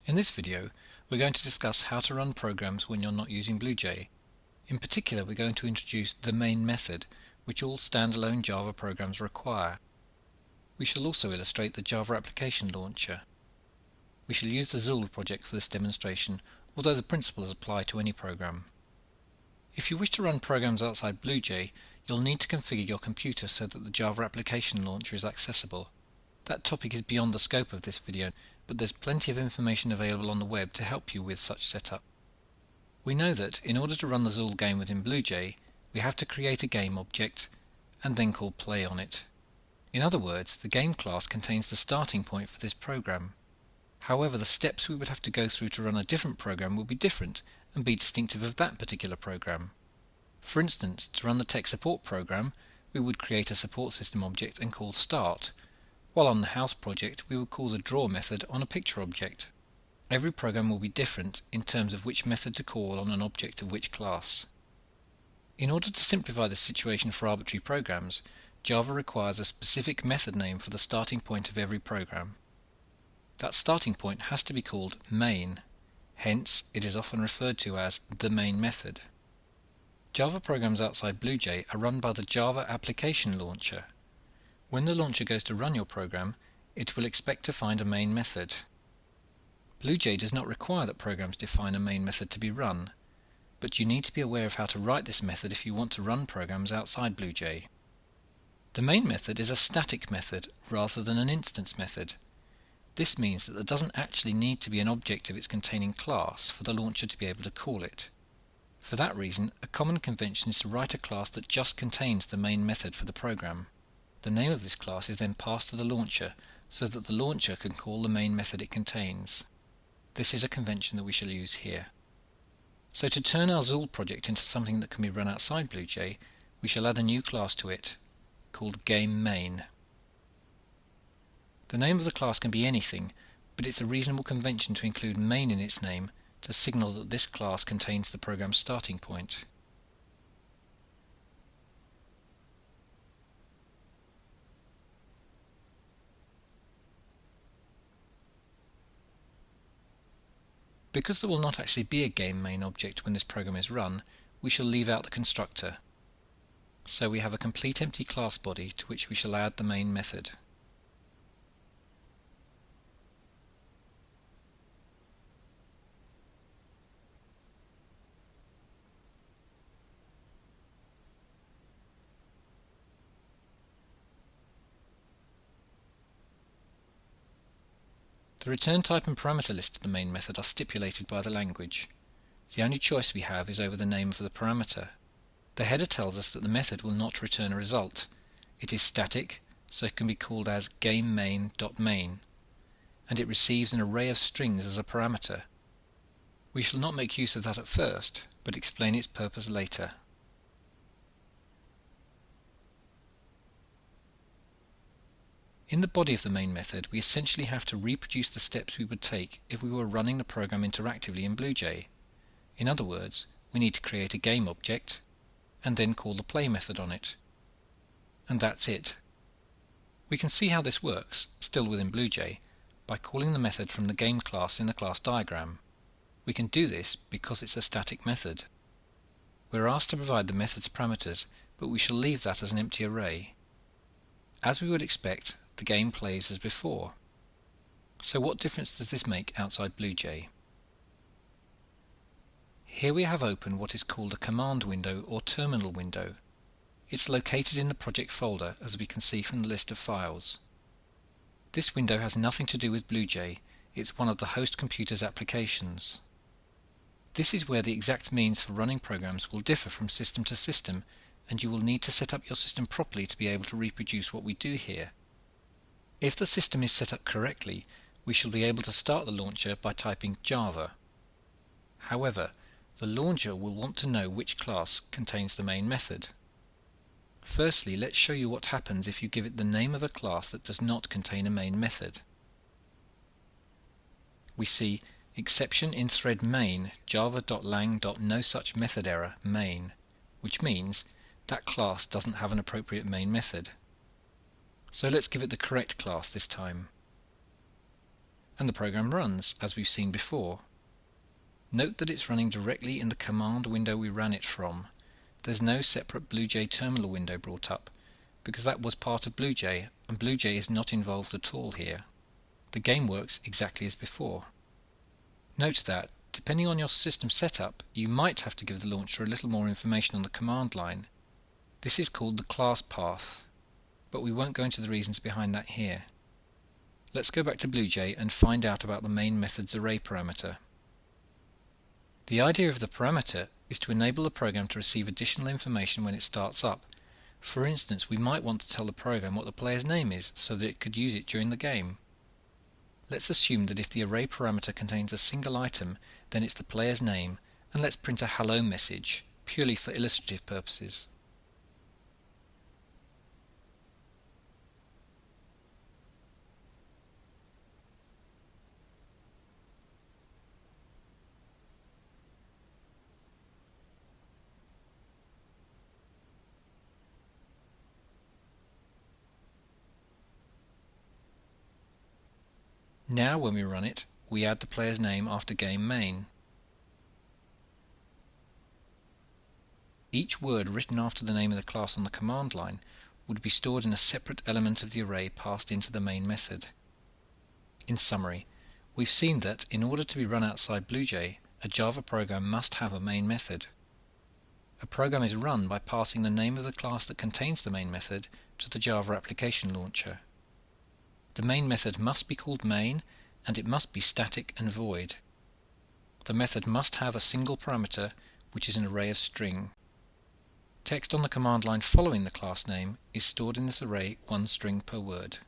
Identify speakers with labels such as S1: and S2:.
S1: In this video, we're going to discuss how to run programs when you're not using BlueJ. In particular, we're going to introduce the main method, which all standalone Java programs require. We shall also illustrate the Java application launcher. We shall use the Zool project for this demonstration, although the principles apply to any program. If you wish to run programs outside BlueJ, you'll need to configure your computer so that the Java application launcher is accessible. That topic is beyond the scope of this video, but there's plenty of information available on the web to help you with such setup. We know that in order to run the Zool game within BlueJ, we have to create a game object and then call play on it. In other words, the game class contains the starting point for this program. However, the steps we would have to go through to run a different program will be different and be distinctive of that particular program. For instance, to run the tech support program, we would create a support system object and call start, while on the house project we would call the draw method on a picture object. Every program will be different in terms of which method to call on an object of which class. In order to simplify this situation for arbitrary programs, Java requires a specific method name for the starting point of every program. That starting point has to be called main, hence it is often referred to as the main method. Java programs outside BlueJ are run by the Java application launcher. When the launcher goes to run your program, it will expect to find a main method. BlueJ does not require that programs define a main method to be run, but you need to be aware of how to write this method if you want to run programs outside BlueJ. The main method is a static method rather than an instance method. This means that there doesn't actually need to be an object of its containing class for the launcher to be able to call it. For that reason, a common convention is to write a class that just contains the main method for the program. The name of this class is then passed to the launcher so that the launcher can call the main method it contains. This is a convention that we shall use here. So to turn our Zool project into something that can be run outside BlueJ, we shall add a new class to it, called GameMain. The name of the class can be anything, but it's a reasonable convention to include main in its name to signal that this class contains the program's starting point. Because there will not actually be a GameMain object when this program is run, we shall leave out the constructor. So we have a complete empty class body to which we shall add the main method. The return type and parameter list of the main method are stipulated by the language. The only choice we have is over the name of the parameter. The header tells us that the method will not return a result. It is static, so it can be called as GameMain.main, and it receives an array of strings as a parameter. We shall not make use of that at first, but explain its purpose later. In the body of the main method, we essentially have to reproduce the steps we would take if we were running the program interactively in BlueJ. In other words, we need to create a game object and then call the play method on it. And that's it. We can see how this works, still within BlueJ, by calling the method from the game class in the class diagram. We can do this because it's a static method. We're asked to provide the method's parameters, but we shall leave that as an empty array. As we would expect, the game plays as before. So what difference does this make outside BlueJ? Here we have open what is called a command window or terminal window. It's located in the project folder, as we can see from the list of files. This window has nothing to do with BlueJ, it's one of the host computer's applications. This is where the exact means for running programs will differ from system to system, and you will need to set up your system properly to be able to reproduce what we do here. If the system is set up correctly, we shall be able to start the launcher by typing Java. However, the launcher will want to know which class contains the main method. Firstly, let's show you what happens if you give it the name of a class that does not contain a main method. We see exception in thread main java.lang.nosuchmethoderror main, which means that class doesn't have an appropriate main method. So let's give it the correct class this time. and the program runs, as we've seen before. Note that it's running directly in the command window we ran it from. There's no separate BlueJ terminal window brought up, because that was part of BlueJ, and BlueJ is not involved at all here. The game works exactly as before. Note that, depending on your system setup, you might have to give the launcher a little more information on the command line. This is called the class path, but we won't go into the reasons behind that here. Let's go back to BlueJ and find out about the main method's array parameter. The idea of the parameter is to enable the program to receive additional information when it starts up. For instance, we might want to tell the program what the player's name is so that it could use it during the game. Let's assume that if the array parameter contains a single item, then it's the player's name, and let's print a hello message, purely for illustrative purposes. Now when we run it, we add the player's name after game main. Each word written after the name of the class on the command line would be stored in a separate element of the array passed into the main method. In summary, we've seen that in order to be run outside BlueJ, a Java program must have a main method. A program is run by passing the name of the class that contains the main method to the Java application launcher. The main method must be called main, and it must be static and void. The method must have a single parameter, which is an array of string. Text on the command line following the class name is stored in this array one string per word.